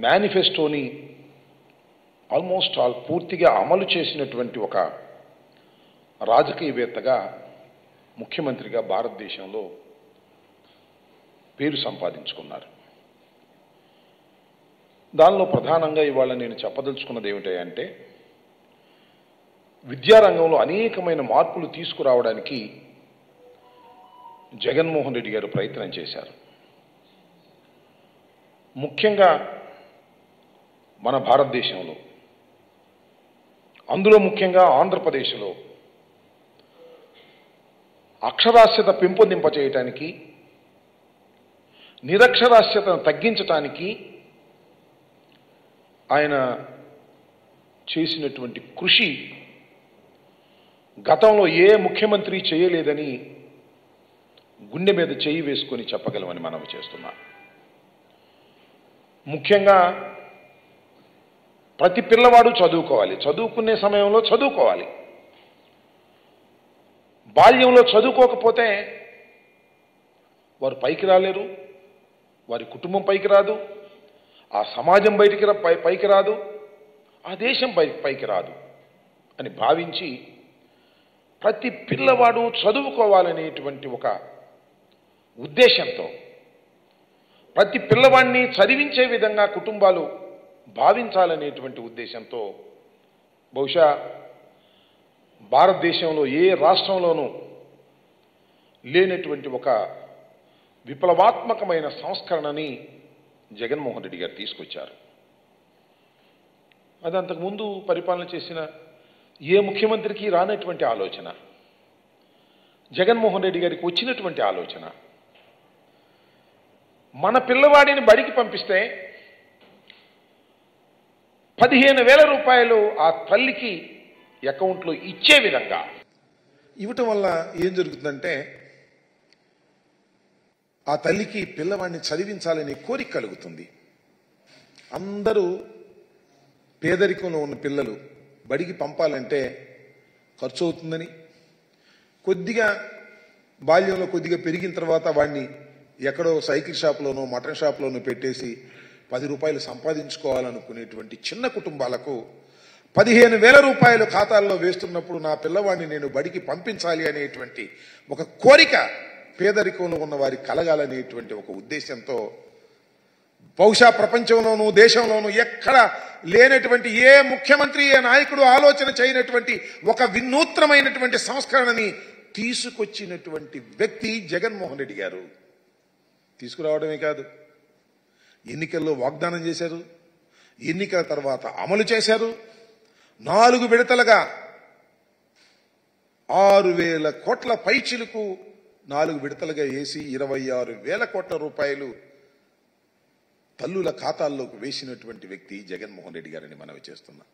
మేనిఫెస్టోని almost all పూర్తిగా అమలు చేసినటువంటి ఒక రాజకీయవేత్తగా, ముఖ్యమంత్రిగా భారతదేశంలో పేరు సంపాదించుకున్నారు. దానిలో ప్రధానంగా ఇవాళ నేను చెప్పదలుచుకున్నది ఏమిటంటే, విద్యారంగంలో అనేకమైన మార్పులు తీసుకురావడానికి జగన్మోహన్ రెడ్డి గారు ప్రయత్నం చేశారు. ముఖ్యంగా మన భారతదేశంలో, అందులో ముఖ్యంగా ఆంధ్రప్రదేశ్లో అక్షరాస్యత పెంపొందింపచేయటానికి, నిరక్షరాస్యతను తగ్గించటానికి ఆయన చేసినటువంటి కృషి గతంలో ఏ ముఖ్యమంత్రి చేయలేదని గుండె మీద చేయి వేసుకొని చెప్పగలమని మనవి చేస్తున్నాం. ముఖ్యంగా ప్రతి పిల్లవాడు చదువుకోవాలి, చదువుకునే సమయంలో చదువుకోవాలి. బాల్యంలో చదువుకోకపోతే వారు పైకి రాలేరు, వారి కుటుంబం పైకి రాదు, ఆ సమాజం పైకి రాదు, ఆ దేశం పైకి రాదు అని భావించి ప్రతి పిల్లవాడు చదువుకోవాలనేటువంటి ఒక ఉద్దేశంతో, ప్రతి పిల్లవాడిని చదివించే విధంగా కుటుంబాలు భావించాలనేటువంటి ఉద్దేశంతో బహుశా భారతదేశంలో ఏ రాష్ట్రంలోనూ లేనటువంటి ఒక విప్లవాత్మకమైన సంస్కరణని జగన్మోహన్ రెడ్డి గారు తీసుకొచ్చారు. అది అంతకుముందు పరిపాలన చేసిన ఏ ముఖ్యమంత్రికి రానటువంటి ఆలోచన, జగన్మోహన్ రెడ్డి గారికి వచ్చినటువంటి ఆలోచన. మన పిల్లవాడిని బడికి పంపిస్తే 15,000 రూపాయలు ఆ తల్లికి అకౌంట్లో ఇచ్చే విధంగా ఇవ్వటం వల్ల ఏం జరుగుతుందంటే, ఆ తల్లికి పిల్లవాడిని చదివించాలనే కోరిక కలుగుతుంది. అందరూ పేదరికంలో ఉన్న పిల్లలు బడికి పంపాలంటే ఖర్చు అవుతుందని, కొద్దిగా బాల్యంలో కొద్దిగా పెరిగిన తర్వాత వాడిని ఎక్కడో సైకిల్ షాప్లోనో మటన్ షాప్లోనో పెట్టేసి 10 రూపాయలు సంపాదించుకోవాలనుకునేటువంటి చిన్న కుటుంబాలకు 15,000 రూపాయలు ఖాతాల్లో వేస్తున్నప్పుడు నా పిల్లవాడిని నేను బడికి పంపించాలి అనేటువంటి ఒక కోరిక పేదరికంలో ఉన్న వారికి కలగాలనేటువంటి ఒక ఉద్దేశంతో బహుశా ప్రపంచంలోనూ దేశంలోనూ ఎక్కడ లేనటువంటి ఏ ముఖ్యమంత్రి, ఏ నాయకుడు ఆలోచన చేయనటువంటి ఒక వినూత్నమైనటువంటి సంస్కరణని తీసుకొచ్చినటువంటి వ్యక్తి జగన్మోహన్ రెడ్డి గారు. తీసుకురావడమే కాదు, ఎన్నికల్లో వాగ్దానం చేశారు, ఎన్నికల తర్వాత అమలు చేశారు. 4 విడతలుగా 6,000 కోట్ల పైచిలకు 4 విడతలుగా వేసి 26,000 కోట్ల రూపాయలు తల్లుల ఖాతాల్లోకి వేసినటువంటి వ్యక్తి జగన్మోహన్ రెడ్డి గారని మనవి చేస్తున్నాం.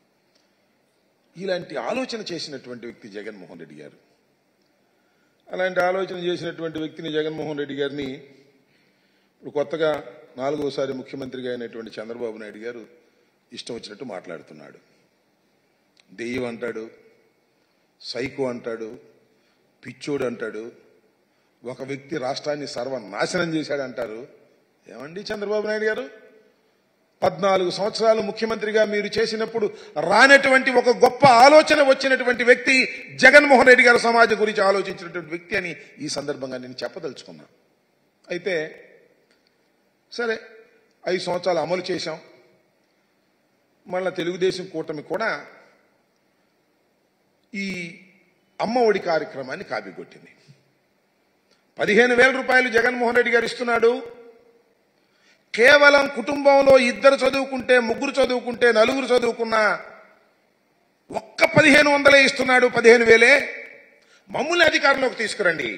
ఇలాంటి ఆలోచన చేసినటువంటి వ్యక్తి జగన్మోహన్ రెడ్డి గారు. అలాంటి ఆలోచన చేసినటువంటి వ్యక్తిని జగన్మోహన్ రెడ్డి గారిని ఇప్పుడు కొత్తగా 4వసారి ముఖ్యమంత్రిగా అయినటువంటి చంద్రబాబు నాయుడు గారు ఇష్టం వచ్చినట్టు మాట్లాడుతున్నాడు. దెయ్యం అంటాడు, సైకో అంటాడు, పిచ్చోడు అంటాడు, ఒక వ్యక్తి రాష్ట్రాన్ని సర్వనాశనం చేశాడంటారు. ఏమండి చంద్రబాబు నాయుడు గారు, 14 సంవత్సరాలు ముఖ్యమంత్రిగా మీరు చేసినప్పుడు రానటువంటి ఒక గొప్ప ఆలోచన వచ్చినటువంటి వ్యక్తి జగన్మోహన్ రెడ్డి గారు, సమాజం గురించి ఆలోచించినటువంటి వ్యక్తి అని ఈ సందర్భంగా నేను చెప్పదలుచుకున్నా. అయితే సరే, 5 సంవత్సరాలు అమలు చేశాం. మళ్ళా తెలుగుదేశం కూటమి కూడా ఈ అమ్మ ఒడి కార్యక్రమాన్ని కాపీకొట్టింది. 15,000 రూపాయలు జగన్మోహన్ రెడ్డి గారు ఇస్తున్నాడు. కేవలం కుటుంబంలో 2 చదువుకుంటే, 3 చదువుకుంటే, 4 చదువుకున్నా ఒక్క 1,500 ఇస్తున్నాడు. 15,000 మమ్మల్ని అధికారంలోకి తీసుకురండి.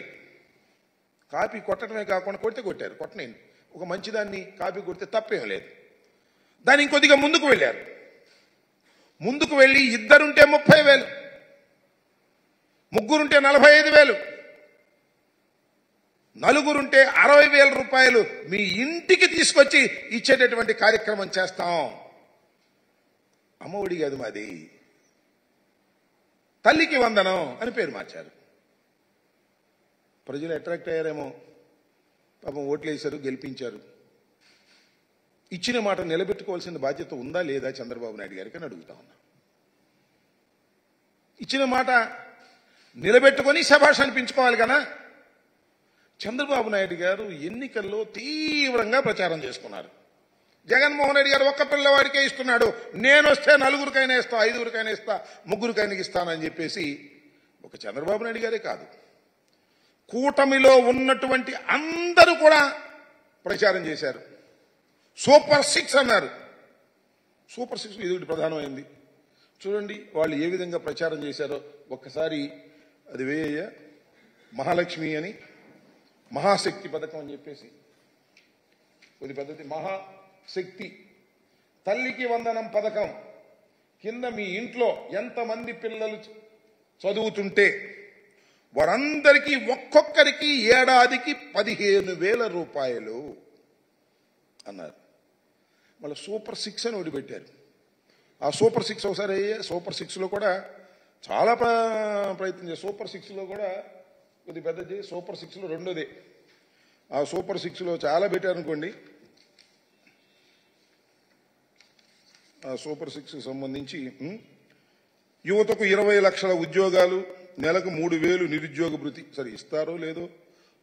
కాపీ కొట్టడమే కాకుండా కొడితే కొట్టారు, కొట్టనేయండి. ఒక మంచిదాన్ని కాపీ కొడితే తప్పేం లేదు. దాన్ని ఇంకొద్దిగా ముందుకు వెళ్ళారు. ముందుకు వెళ్ళి 2 ఉంటే 30,000, 3 ఉంటే 45,000, 4 ఉంటే 60,000 రూపాయలు మీ ఇంటికి తీసుకొచ్చి ఇచ్చేటటువంటి కార్యక్రమం చేస్తాం. అమ్మఒడి కాదు మాది, తల్లికి వందనం అని పేరు మార్చారు. ప్రజలు అట్రాక్ట్ అయ్యారేమో, పాపం ఓట్లు వేశారు, గెలిపించారు. ఇచ్చిన మాట నిలబెట్టుకోవాల్సిన బాధ్యత ఉందా లేదా చంద్రబాబు నాయుడు గారికి అని అడుగుతా ఉన్నా. ఇచ్చిన మాట నిలబెట్టుకొని శభాష్ అనిపించుకోవాలి కదా. చంద్రబాబు నాయుడు గారు ఎన్నికల్లో తీవ్రంగా ప్రచారం చేసుకున్నారు. జగన్మోహన్ రెడ్డి గారు ఒక్క పిల్లవాడికే ఇస్తున్నాడు, నేను వస్తే నలుగురికైనా ఇస్తా, ఐదుగురికైనా ఇస్తా, ముగ్గురికైనా ఇస్తానని చెప్పేసి ఒక చంద్రబాబు నాయుడు గారే కాదు, కూటమిలో ఉన్నటువంటి అందరూ కూడా ప్రచారం చేశారు. సూపర్ 6 అన్నారు. సూపర్ 6 ఇది ప్రధానమైంది. చూడండి వాళ్ళు ఏ విధంగా ప్రచారం చేశారో ఒక్కసారి అది వేయ. మహాలక్ష్మి అని మహాశక్తి పథకం అని చెప్పేసి కొద్ది పద్ధతి, మహాశక్తి తల్లికి వందనం పథకం కింద మీ ఇంట్లో ఎంతమంది పిల్లలు చదువుతుంటే వారందరికీ ఒక్కొక్కరికి ఏడాదికి 15,000 రూపాయలు అన్నారు. మళ్ళీ సూపర్ 6 అని ఒకటి పెట్టారు. ఆ సూపర్ 6 ఒకసారి సూపర్ 6లో కూడా చాలా ప్రయత్నం చేశారు. సూపర్ 6లో కూడా కొద్ది పెద్దది, సూపర్ 6లో రెండోదే. ఆ సూపర్ 6లో చాలా పెట్టారనుకోండి. ఆ సూపర్ 6కి సంబంధించి యువతకు 20 లక్షల ఉద్యోగాలు, నెలకు 3,000 నిరుద్యోగ భృతి. సరే ఇస్తారో లేదో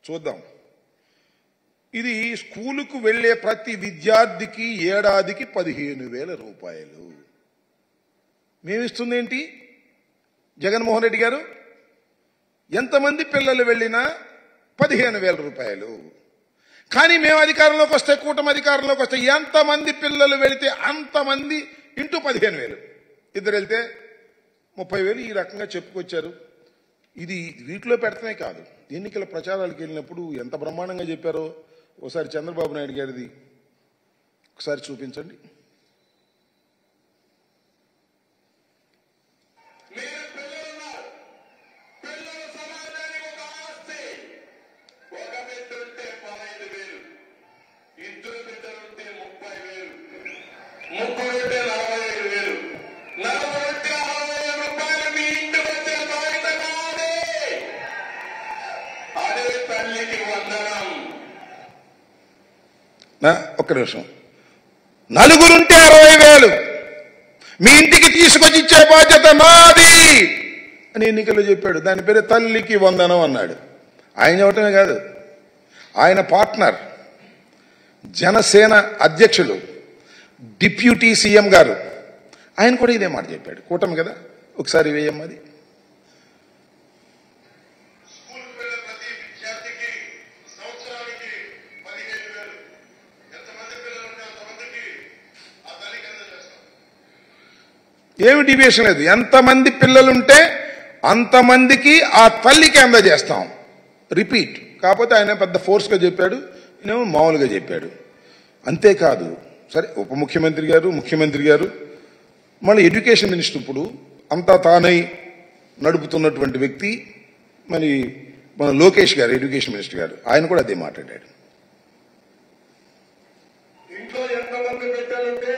చూద్దాం. ఇది స్కూలుకు వెళ్లే ప్రతి విద్యార్థికి ఏడాదికి 15,000 రూపాయలు. మేమిస్తుంది ఏంటి జగన్మోహన్ రెడ్డి గారు? ఎంతమంది పిల్లలు వెళ్ళినా 15,000 రూపాయలు. కానీ మేము అధికారంలోకి వస్తే, కూటమి అధికారంలోకి వస్తే ఎంతమంది పిల్లలు వెళితే అంతమంది ఇంటూ 15,000. ఇద్దరు వెళ్తే 30,000 ఈ రకంగా చెప్పుకొచ్చారు. ఇది వీటిలో పెడతామే కాదు, ఎన్నికల ప్రచారాలకు వెళ్ళినప్పుడు ఎంత బ్రహ్మాండంగా చెప్పారో ఒకసారి చంద్రబాబు నాయుడు గారిది ఒకసారి చూపించండి. ఒక్క నిమిషం. నలుగురుంటే 60,000 మీ ఇంటికి తీసుకొచ్చి ఇచ్చే బాధ్యత నాది అని ఎన్నికల్లో చెప్పాడు. దాని పేరు తల్లికి వందనం అన్నాడు. ఆయన చెప్పటమే కాదు, ఆయన పార్ట్నర్ జనసేన అధ్యక్షులు డిప్యూటీ సీఎం గారు ఆయన కూడా ఇదే మాట చెప్పాడు. కూటమి కదా, ఒకసారి వేయమ్మది. ఏమి డివియేషన్ లేదు. ఎంతమంది పిల్లలుంటే అంతమందికి ఆ తల్లికి అందజేస్తాం. రిపీట్. కాకపోతే ఆయన పెద్ద ఫోర్స్గా చెప్పాడు, ఈయనేమో మామూలుగా చెప్పాడు. అంతేకాదు, సరే ఉప ముఖ్యమంత్రి గారు, ముఖ్యమంత్రి గారు, మళ్ళీ ఎడ్యుకేషన్ మినిస్టర్ ఇప్పుడు అంతా తానై నడుపుతున్నటువంటి వ్యక్తి మరి మన లోకేష్ గారు, ఎడ్యుకేషన్ మినిస్టర్ గారు, ఆయన కూడా అదే మాట్లాడాడు. ఇంట్లో ఎంతమంది బిడ్డలుంటే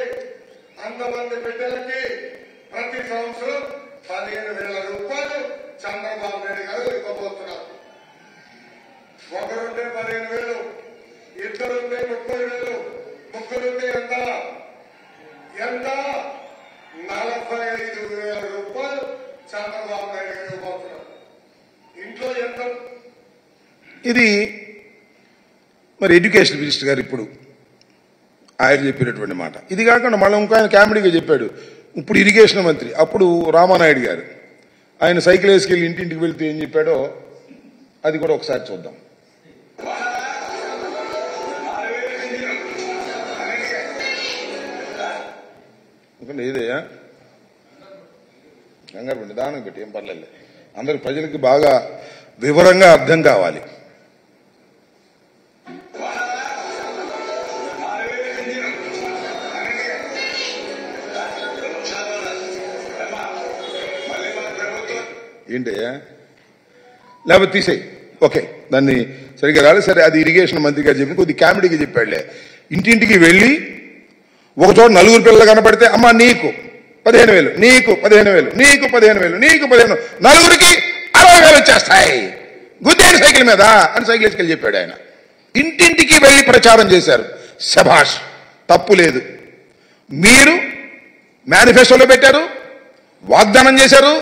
అంతమంది బిడ్డలకి ప్రతి సంవత్సరం 15,000 రూపాయలు చంద్రబాబు నాయుడు గారు ఇవ్వబోతున్నారు. ఒకరుంటే 15,000, ఇద్దరుంటే 30,000, ముగ్గురుంటే ఎంత 45,000 రూపాయలు చంద్రబాబు నాయుడు గారు ఇవ్వబోతున్నారు. ఇంట్లో ఎంత? ఇది మరి ఎడ్యుకేషన్ మినిస్టర్ గారు ఇప్పుడు ఆయన చెప్పినటువంటి మాట. ఇది కాకుండా మళ్ళీ ఇంకో ఆయన కామెడీగా చెప్పాడు. ఇప్పుడు ఇరిగేషన్ మంత్రి, అప్పుడు రామానాయుడు గారు, ఆయన సైకిల్ వేసుకెళ్ళి ఇంటింటికి వెళ్తే ఏం చెప్పాడో అది కూడా ఒకసారి చూద్దాం. ఏదయ్యా కంగారు పండి దానం పెట్టి ఏం పర్లేదు, అందరు ప్రజలకి బాగా వివరంగా అర్థం కావాలి. ఏంటయ్యా లేకపోతే తీసేయి. ఓకే, దాన్ని సరిగ్గా రాలేదు. సరే, అది ఇరిగేషన్ మంత్రి గారు చెప్పి కొద్ది కామెడీగా చెప్పాడులే. ఇంటింటికి వెళ్ళి ఒకచోట 4 పిల్లలు కనపడితే అమ్మ నీకు 15,000, నీకు 15,000, నీకు 15,000, నీకు 15,000, నలుగురికి 60,000 వచ్చేస్తాయి గుద్దేని సైకిల్ మీద అని సైకిల్ వేసుకెళ్ళి చెప్పాడు ఆయన. ఇంటింటికి వెళ్ళి ప్రచారం చేశారు. శభాష్, తప్పు లేదు. మీరు మేనిఫెస్టోలో పెట్టారు, వాగ్దానం చేశారు,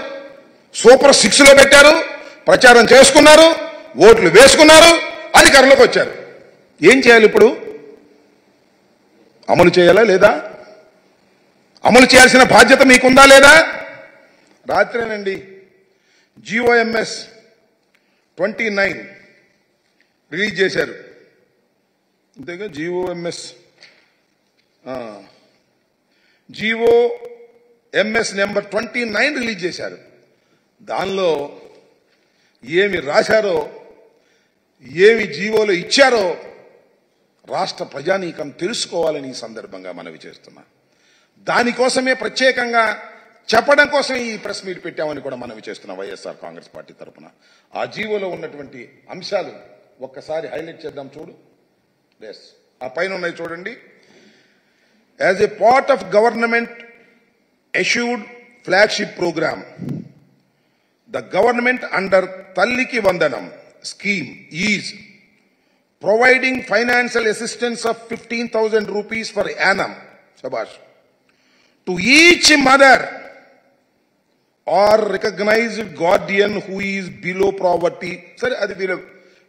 సూపర్ 6లో పెట్టారు, ప్రచారం చేసుకున్నారు, ఓట్లు వేసుకున్నారు, అధికారంలోకి వచ్చారు. ఏం చేయాలి ఇప్పుడు? అమలు చేయాలా లేదా? అమలు చేయాల్సిన బాధ్యత మీకుందా లేదా? రాత్రేనండి GOMS 29 రిలీజ్ చేశారు. అంతేగా GOMS నెంబర్ 29 రిలీజ్ చేశారు. దానిలో ఏమి రాశారో, ఏమి జీవోలో ఇచ్చారో రాష్ట్ర ప్రజానీకం తెలుసుకోవాలని ఈ సందర్భంగా మనవి చేస్తున్నా. దానికోసమే ప్రత్యేకంగా చెప్పడం కోసం ఈ ప్రెస్ మీట్ పెట్టామని కూడా మనవి చేస్తున్నాం వైఎస్ఆర్ కాంగ్రెస్ పార్టీ తరఫున. ఆ జీవోలో ఉన్నటువంటి అంశాలు ఒక్కసారి హైలైట్ చేద్దాం. చూడు, ఎస్, ఆ పైన ఉన్నాయి చూడండి. As a part of government assured flagship program, the government under Talliki Vandanam scheme is providing financial assistance of 15,000 rupees per annum, shabash, to each mother or recognized guardian who is below poverty. Sorry, adi below.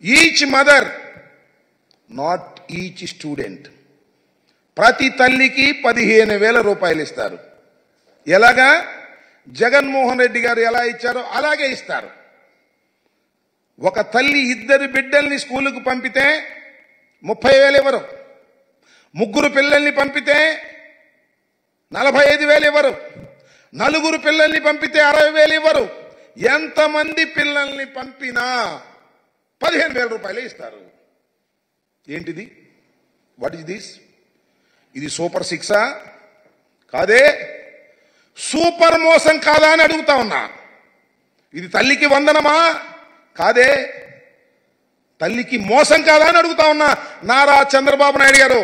Each mother, not each student. ప్రతి తల్లికి 15,000 రూపాయలు ఇస్తారు. ఎలాగా? జగన్మోహన్ రెడ్డి గారు ఎలా ఇచ్చారో అలాగే ఇస్తారు. ఒక తల్లి 2 బిడ్డల్ని స్కూలుకు పంపితే 30,000 ఇవ్వరు. 3 పిల్లల్ని పంపితే 45,000 ఇవ్వరు. 4 పిల్లల్ని పంపితే 60,000 ఇవ్వరు. ఎంతమంది పిల్లల్ని పంపినా 15,000 రూపాయలే ఇస్తారు. ఏంటిది? What is this? ఇది సూపర్ 6ఆ? కాదే. సూపర్ మోసం కాదా అని అడుగుతా ఉన్నా. ఇది తల్లికి వందనమా? కాదే. తల్లికి మోసం కాదా అని అడుగుతా ఉన్నా నారా చంద్రబాబు నాయుడు గారు.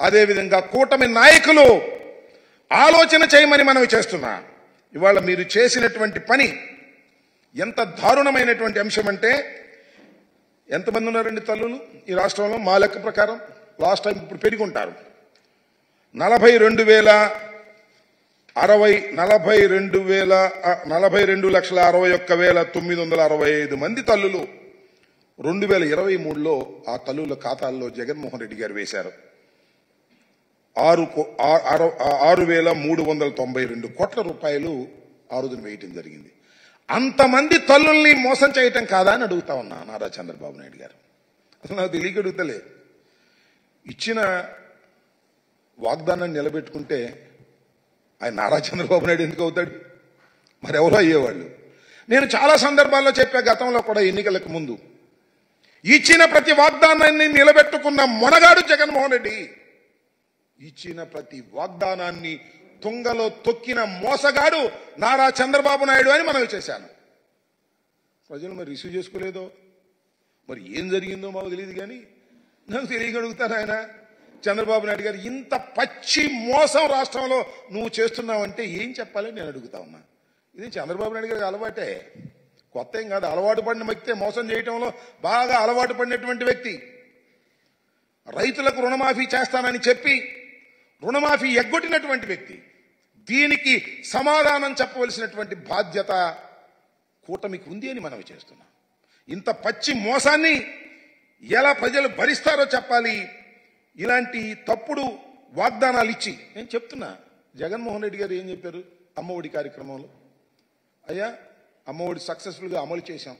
అదేవిధంగా కూటమి నాయకులు ఆలోచన చేయమని మనవి చేస్తున్నా. ఇవాళ మీరు చేసినటువంటి పని ఎంత దారుణమైనటువంటి అంశం అంటే, ఎంతమంది ఉన్నారండి తల్లులు ఈ రాష్ట్రంలో? మా లెక్క ప్రకారం లాస్ట్ టైం ఇప్పుడు పెరిగుంటారు. 42,61,965 మంది తల్లులు 2023లో ఆ తల్లుల ఖాతాల్లో జగన్మోహన్ రెడ్డి గారు వేశారు. 6,392 కోట్ల రూపాయలు ఆ రోజున వేయటం జరిగింది. అంతమంది తల్లుల్ని మోసం చేయటం కాదా అని అడుగుతా ఉన్నా నారా చంద్రబాబు నాయుడు గారు. అసలు నాకు తెలియక అడుగుతలే. ఇచ్చిన వాగ్దానాన్ని నిలబెట్టుకుంటే ఆయన నారా చంద్రబాబు నాయుడు ఎందుకు అవుతాడు? మరెవరో అయ్యేవాళ్ళు. నేను చాలా సందర్భాల్లో చెప్పా, గతంలో కూడా ఎన్నికలకు ముందు, ఇచ్చిన ప్రతి వాగ్దానాన్ని నిలబెట్టుకున్న మొనగాడు జగన్మోహన్ రెడ్డి. ఇచ్చిన ప్రతి వాగ్దానాన్ని తుంగలో తొక్కిన మోసగాడు నారా చంద్రబాబు నాయుడు అని మనవి చేశాను. ప్రజలు మరి రిసీవ్ చేసుకోలేదో, మరి ఏం జరిగిందో మాకు తెలియదు. కానీ నాకు తెలియగలుగుతాను, ఆయన చంద్రబాబు నాయుడు గారు ఇంత పచ్చి మోసం రాష్ట్రంలో నువ్వు చేస్తున్నావంటే ఏం చెప్పాలని నేను అడుగుతా ఉన్నా. ఇది చంద్రబాబు నాయుడు గారికి అలవాటే, కొత్త ఏం కాదు. అలవాటు పడిన వ్యక్తే, మోసం చేయటంలో బాగా అలవాటు పడినటువంటి వ్యక్తి. రైతులకు రుణమాఫీ చేస్తానని చెప్పి రుణమాఫీ ఎగ్గొట్టినటువంటి వ్యక్తి. దీనికి సమాధానం చెప్పవలసినటువంటి బాధ్యత కూటమికి ఉంది అని మనవి చేస్తున్నాం. ఇంత పచ్చి మోసాన్ని ఎలా ప్రజలు భరిస్తారో చెప్పాలి. ఇలాంటి తప్పుడు వాగ్దానాలు ఇచ్చి నేను చెప్తున్నా, జగన్మోహన్ రెడ్డి గారు ఏం చెప్పారు అమ్మఒడి కార్యక్రమంలో? అయ్యా, అమ్మఒడి సక్సెస్ఫుల్గా అమలు చేశాం,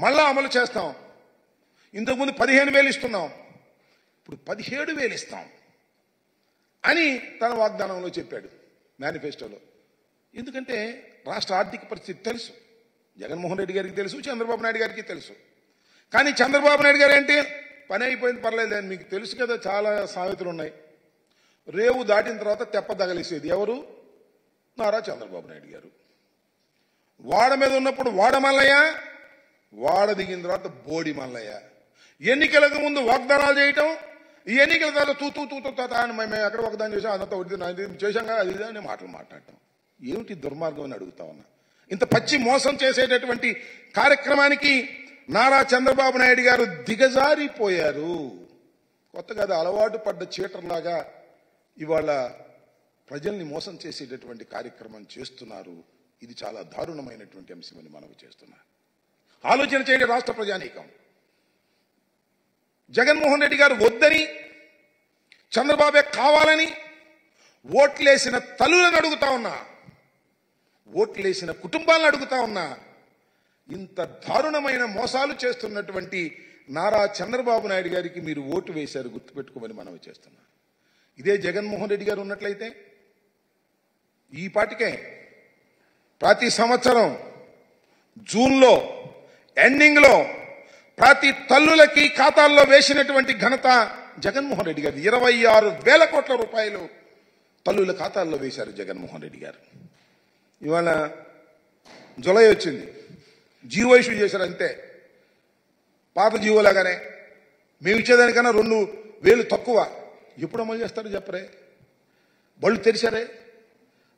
మళ్ళా అమలు చేస్తాం. ఇంతకుముందు 15,000 ఇస్తున్నాం, ఇప్పుడు 17,000 ఇస్తాం అని తన వాగ్దానంలో చెప్పాడు, మేనిఫెస్టోలో. ఎందుకంటే రాష్ట్ర ఆర్థిక పరిస్థితి తెలుసు, జగన్మోహన్ రెడ్డి గారికి తెలుసు, చంద్రబాబు నాయుడు గారికి తెలుసు. కానీ చంద్రబాబు నాయుడు గారు ఏంటి, పని అయిపోయింది పర్లేదు అని. మీకు తెలుసు కదా, చాలా సామెతలు ఉన్నాయి. రేవు దాటిన తర్వాత తెప్ప తగలేసేది ఎవరు? నారా చంద్రబాబు నాయుడు గారు. వాడ మీద ఉన్నప్పుడు వాడ మల్లయ్య, వాడ దిగిన తర్వాత బోడి మల్లయ్య. ఎన్నికలకు ముందు వాగ్దానాలు చేయటం, ఈ ఎన్నికల తర్వాత తూ అని మేము ఎక్కడ వాగ్దానం చేసాం, అదంతా ఒకటి చేశాం కదా, అది అని మాటలు మాట్లాడటం ఏమిటి దుర్మార్గం అని అడుగుతా ఉన్నా. ఇంత పచ్చి మోసం చేసేటటువంటి కార్యక్రమానికి నారా చంద్రబాబు నాయుడు గారు దిగజారిపోయారు. కొత్తగా అది అలవాటు పడ్డ చీటర్లాగా ఇవాళ ప్రజల్ని మోసం చేసేటటువంటి కార్యక్రమం చేస్తున్నారు. ఇది చాలా దారుణమైనటువంటి అంశమని మనవి చేస్తున్నారు. ఆలోచన చేయండి రాష్ట్ర ప్రజానీకం. జగన్మోహన్ రెడ్డి గారు వద్దని, చంద్రబాబే కావాలని ఓట్లేసిన తల్లులను అడుగుతా ఉన్నా, ఓట్లేసిన కుటుంబాలను అడుగుతా ఉన్నా, ఇంత దారుణమైన మోసాలు చేస్తున్నటువంటి నారా చంద్రబాబు నాయుడు గారికి మీరు ఓటు వేశారు, గుర్తుపెట్టుకోమని మనవి చేస్తున్నా. ఇదే జగన్మోహన్ రెడ్డి గారు ఉన్నట్లయితే ఈ పాటికే ప్రతి సంవత్సరం జూన్లో ఎండింగ్లో ప్రతి తల్లులకి ఖాతాల్లో వేసినటువంటి ఘనత జగన్మోహన్ రెడ్డి గారు. 26,000 కోట్ల రూపాయలు తల్లుల ఖాతాల్లో వేశారు జగన్మోహన్ రెడ్డి గారు. ఇవాళ జులై వచ్చింది, జీవో ఇష్యూ చేశారు అంతే. పాత జీవోలాగానే మేము ఇచ్చేదానికన్నా 2,000 తక్కువ. ఎప్పుడు అమలు చేస్తారో చెప్పరే? బళ్ళు తెరిచారే?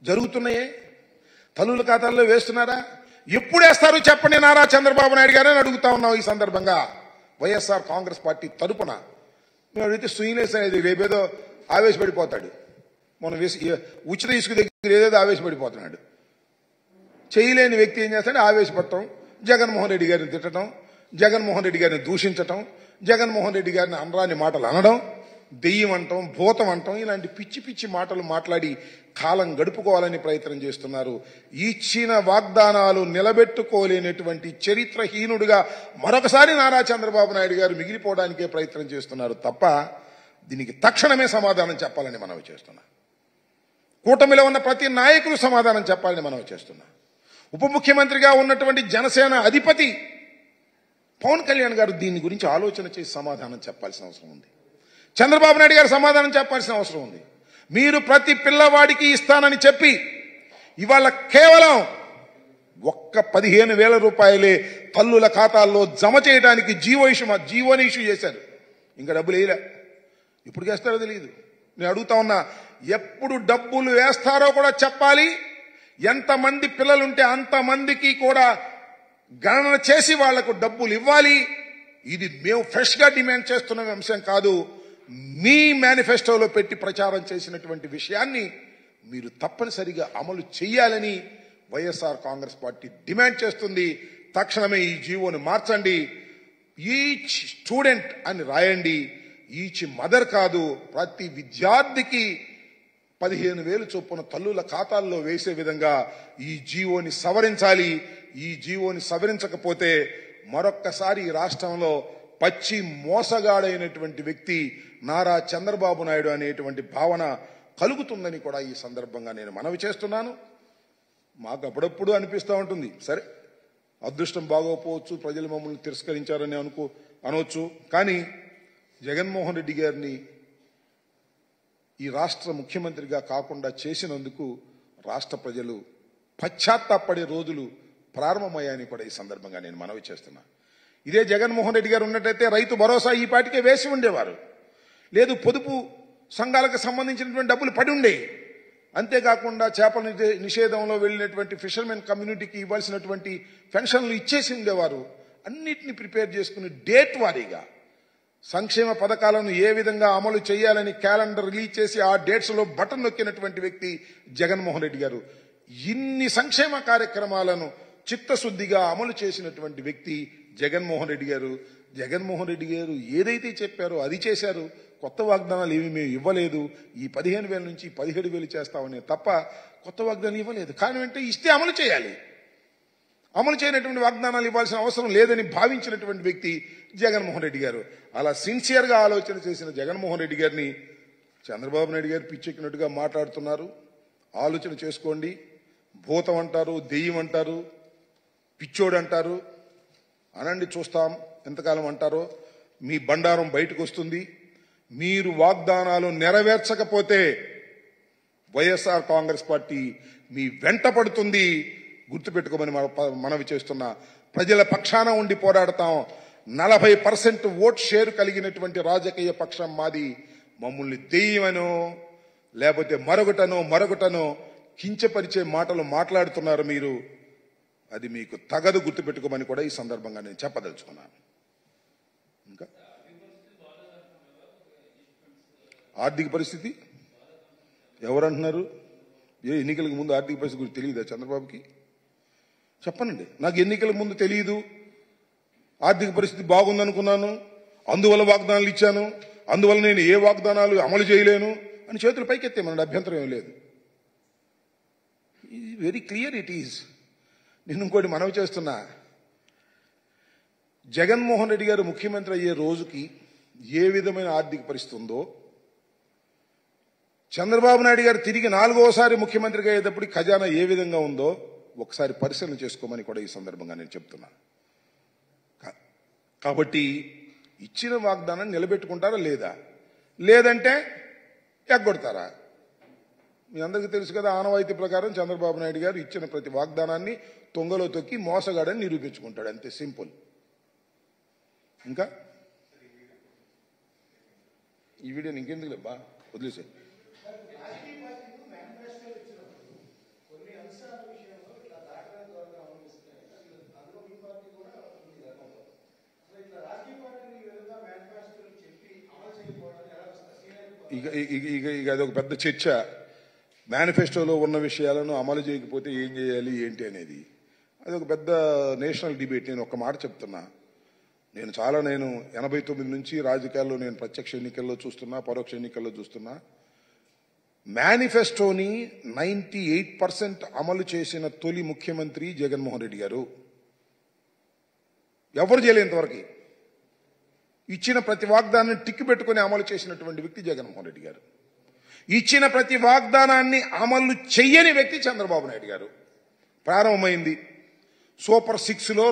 జరుగుతున్నాయే? తల్లుల ఖాతాల్లో వేస్తున్నారా? ఎప్పుడు వేస్తారు చెప్పండి నారా చంద్రబాబు నాయుడు గారని అడుగుతా ఉన్నాం. ఈ సందర్భంగా వైఎస్ఆర్ కాంగ్రెస్ పార్టీ తరపున మేము అడిగితే సుయినేస్ అనేది రేపేదో ఆవేశపడిపోతాడు. మనం ఉచిత ఇసుక దగ్గర ఏదేదో ఆవేశపడిపోతున్నాడు. చేయలేని వ్యక్తి ఏం చేస్తాడు? ఆవేశపడటం, జగన్మోహన్ రెడ్డి గారిని తిట్టడం, జగన్మోహన్ రెడ్డి గారిని దూషించటం, జగన్మోహన్ రెడ్డి గారిని అనరాని మాటలు అనడం, దెయ్యం అంటాం, భూతం అంటాం, ఇలాంటి పిచ్చి పిచ్చి మాటలు మాట్లాడి కాలం గడుపుకోవాలని ప్రయత్నం చేస్తున్నారు. ఇచ్చిన వాగ్దానాలు నిలబెట్టుకోలేనటువంటి చరిత్రహీనుడిగా మరొకసారి నారా చంద్రబాబు నాయుడు గారు మిగిలిపోవడానికే ప్రయత్నం చేస్తున్నారు తప్ప దీనికి తక్షణమే సమాధానం చెప్పాలని మనవి చేస్తున్నా. కూటమిలో ఉన్న ప్రతి నాయకులు సమాధానం చెప్పాలని మనవి చేస్తున్నా. ఉప ముఖ్యమంత్రిగా ఉన్నటువంటి జనసేన అధిపతి పవన్ కళ్యాణ్ గారు దీని గురించి ఆలోచన చేసి సమాధానం చెప్పాల్సిన అవసరం ఉంది. చంద్రబాబు నాయుడు గారు సమాధానం చెప్పాల్సిన అవసరం ఉంది. మీరు ప్రతి పిల్లవాడికి ఇస్తానని చెప్పి ఇవాళ కేవలం ఒక్క 15,000 రూపాయలే తల్లుల ఖాతాల్లో జమ చేయడానికి జీవోని ఇష్యూ చేశారు. ఇంకా డబ్బులు వేయలే. ఎప్పుడు వేస్తారో తెలియదు. నేను అడుగుతా ఉన్నా, ఎప్పుడు డబ్బులు వేస్తారో కూడా చెప్పాలి. ఎంతమంది పిల్లలుంటే అంతమందికి కూడా గణన చేసి వాళ్లకు డబ్బులు ఇవ్వాలి. ఇది మేము ఫ్రెష్ గా డిమాండ్ చేస్తున్న అంశం కాదు. మీ మేనిఫెస్టోలో పెట్టి ప్రచారం చేసినటువంటి విషయాన్ని మీరు తప్పనిసరిగా అమలు చేయాలని వైఎస్ఆర్ కాంగ్రెస్ పార్టీ డిమాండ్ చేస్తుంది. తక్షణమే ఈ జీవోని మార్చండి. ఈచ్ స్టూడెంట్ అని రాయండి. ఈచ్ మదర్ కాదు, ప్రతి విద్యార్థికి 15,000 చొప్పున తల్లుల ఖాతాల్లో వేసే విధంగా ఈ జీవోని సవరించాలి. ఈ జీవోని సవరించకపోతే మరొక్కసారి ఈ రాష్ట్రంలో పచ్చి మోసగాడైనటువంటి వ్యక్తి నారా చంద్రబాబు నాయుడు అనేటువంటి భావన కలుగుతుందని కూడా ఈ సందర్భంగా నేను మనవి చేస్తున్నాను. మాకు అప్పుడప్పుడు అనిపిస్తూ ఉంటుంది, సరే అదృష్టం బాగోపోవచ్చు, ప్రజలు మమ్మల్ని తిరస్కరించారని అనవచ్చు. కానీ జగన్మోహన్ రెడ్డి గారిని ఈ రాష్ట్ర ముఖ్యమంత్రిగా కాకుండా చేసినందుకు రాష్ట్ర ప్రజలు పశ్చాత్తాపడే రోజులు ప్రారంభమయ్యాయని కూడా ఈ సందర్భంగా నేను మనవి చేస్తున్నా. ఇదే జగన్మోహన్ రెడ్డి గారు ఉన్నట్టయితే రైతు భరోసా ఈ పాటికే వేసి ఉండేవారు. లేదు, పొదుపు సంఘాలకు సంబంధించినటువంటి డబ్బులు పడి ఉండే. అంతేకాకుండా చేపల నిషేధంలో వెళ్ళినటువంటి ఫిషర్మెన్ కమ్యూనిటీకి ఇవ్వాల్సినటువంటి పెన్షన్లు ఇచ్చేసి ఉండేవారు. అన్నిటిని ప్రిపేర్ చేసుకుని డేట్ వారీగా సంక్షేమ పథకాలను ఏ విధంగా అమలు చేయాలని క్యాలెండర్ రిలీజ్ చేసి ఆ డేట్స్ లో బటన్ నొక్కినటువంటి వ్యక్తి జగన్మోహన్ రెడ్డి గారు. ఇన్ని సంక్షేమ కార్యక్రమాలను చిత్తశుద్ధిగా అమలు చేసినటువంటి వ్యక్తి జగన్మోహన్ రెడ్డి గారు. జగన్మోహన్ రెడ్డి గారు ఏదైతే చెప్పారో అది చేశారు. కొత్త వాగ్దానాలు ఏమి మేము ఇవ్వలేదు. ఈ 15,000 నుంచి 17,000 చేస్తామని తప్ప కొత్త వాగ్దానాలు ఇవ్వలేదు. కానీ అంటే ఇస్తే అమలు చేయాలి. అమలు చేయనటువంటి వాగ్దానాలు ఇవ్వాల్సిన అవసరం లేదని భావించినటువంటి వ్యక్తి జగన్మోహన్ రెడ్డి గారు. అలా సిన్సియర్ గా ఆలోచన చేసిన జగన్మోహన్ రెడ్డి గారిని చంద్రబాబు నాయుడు గారు పిచ్చెక్కినట్టుగా మాట్లాడుతున్నారు. ఆలోచన చేసుకోండి. భూతం అంటారు, దెయ్యం అంటారు, పిచ్చోడు అంటారు. అనండి, చూస్తాం ఎంతకాలం అంటారో. మీ బండారం బయటకు వస్తుంది. మీరు వాగ్దానాలు నెరవేర్చకపోతే వైఎస్ఆర్ కాంగ్రెస్ పార్టీ మీ వెంట పడుతుంది. గుర్తుపెట్టుకోమని మనవి చేస్తున్నా. ప్రజల పక్షాన ఉండి పోరాడతాం. 40% ఓట్ షేర్ కలిగినటువంటి రాజకీయ పక్షం మాది. మమ్మల్ని దెయ్యమనో లేకపోతే మరొకటనో కించపరిచే మాటలు మాట్లాడుతున్నారు మీరు. అది మీకు తగదు, గుర్తుపెట్టుకోమని కూడా ఈ సందర్భంగా నేను చెప్పదలుచుకున్నాను. ఇంకా ఆర్థిక పరిస్థితి ఎవరంటున్నారు? ఎన్నికలకు ముందు ఆర్థిక పరిస్థితి గురించి తెలియదా చంద్రబాబుకి? చెప్పనండి. నాకు ఎన్నికల ముందు తెలియదు, ఆర్థిక పరిస్థితి బాగుందనుకున్నాను, అందువల్ల వాగ్దానాలు ఇచ్చాను, అందువల్ల నేను ఏ వాగ్దానాలు అమలు చేయలేను అని చేతులు పైకెత్తే మన అభ్యంతరం ఏం లేదు. Very clear it is. నేను ఇంకోటి మనవి చేస్తున్నా, జగన్మోహన్ రెడ్డి గారు ముఖ్యమంత్రి అయ్యే రోజుకి ఏ విధమైన ఆర్థిక పరిస్థితి ఉందో, చంద్రబాబు నాయుడు గారు తిరిగి 4వసారి ముఖ్యమంత్రిగా అయ్యేటప్పుడు ఖజానా ఏ విధంగా ఉందో ఒకసారి పరిశీలన చేసుకోమని కూడా ఈ సందర్భంగా నేను చెప్తున్నా. కాబట్టి ఇచ్చిన వాగ్దానాన్ని నిలబెట్టుకుంటారా లేదా, లేదంటే ఎగ్గొడతారా? మీ అందరికీ తెలుసు కదా, ఆనవాయితీ ప్రకారం చంద్రబాబు నాయుడు గారు ఇచ్చిన ప్రతి వాగ్దానాన్ని తొంగలో తొక్కి మోసగాడని నిరూపించుకుంటాడు. అంతే, సింపుల్. ఇంకా ఈ వీడియోని ఇంకెందుకు లేబ్బా, వదిలేసే. ఇక అదొక పెద్ద చర్చ. మేనిఫెస్టోలో ఉన్న విషయాలను అమలు చేయకపోతే ఏం చేయాలి ఏంటి అనేది అదొక పెద్ద నేషనల్ డిబేట్. నేను ఒక మాట చెప్తున్నా, నేను 89 నుంచి రాజకీయాల్లో నేను ప్రత్యక్ష ఎన్నికల్లో చూస్తున్నా, పరోక్ష ఎన్నికల్లో చూస్తున్నా. మేనిఫెస్టోని 98% అమలు చేసిన తొలి ముఖ్యమంత్రి జగన్మోహన్ రెడ్డి గారు. ఎవరు చేయలేదు ఇంతవరకు. ఇచ్చిన ప్రతి వాగ్దానాన్ని టిక్కు పెట్టుకుని అమలు చేసినటువంటి వ్యక్తి జగన్మోహన్ రెడ్డి గారు. ఇచ్చిన ప్రతి వాగ్దానాన్ని అమలు చెయ్యని వ్యక్తి చంద్రబాబు నాయుడు గారు. ప్రారంభమైంది సూపర్ 6లో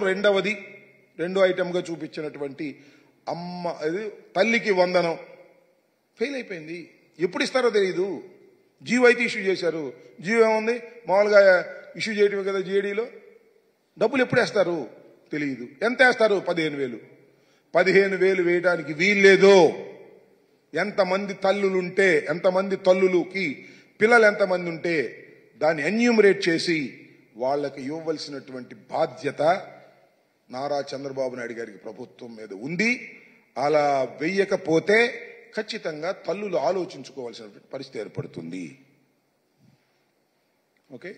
రెండో ఐటమ్గా చూపించినటువంటి తల్లికి వందనం ఫెయిల్ అయిపోయింది. ఎప్పుడు ఇస్తారో తెలియదు. జీవో అయితే ఇష్యూ చేశారు. జీవో ఏముంది, మామూలుగా ఇష్యూ చేయటమే కదా జీఏడీలో. డబ్బులు ఎప్పుడు వేస్తారు తెలియదు. ఎంత వేస్తారు? 15,000. 15,000 వేయడానికి వీల్లేదో. ఎంతమంది తల్లులుంటే, ఎంతమంది తల్లులకి పిల్లలు ఎంతమంది ఉంటే దాన్ని ఎన్యూమరేట్ చేసి వాళ్ళకి ఇవ్వవలసినటువంటి బాధ్యత నారా చంద్రబాబు నాయుడు గారికి ప్రభుత్వం మీద ఉంది. అలా వెయ్యకపోతే ఖచ్చితంగా తల్లులు ఆలోచించుకోవాల్సినటువంటి పరిస్థితి ఏర్పడుతుంది. ఓకే.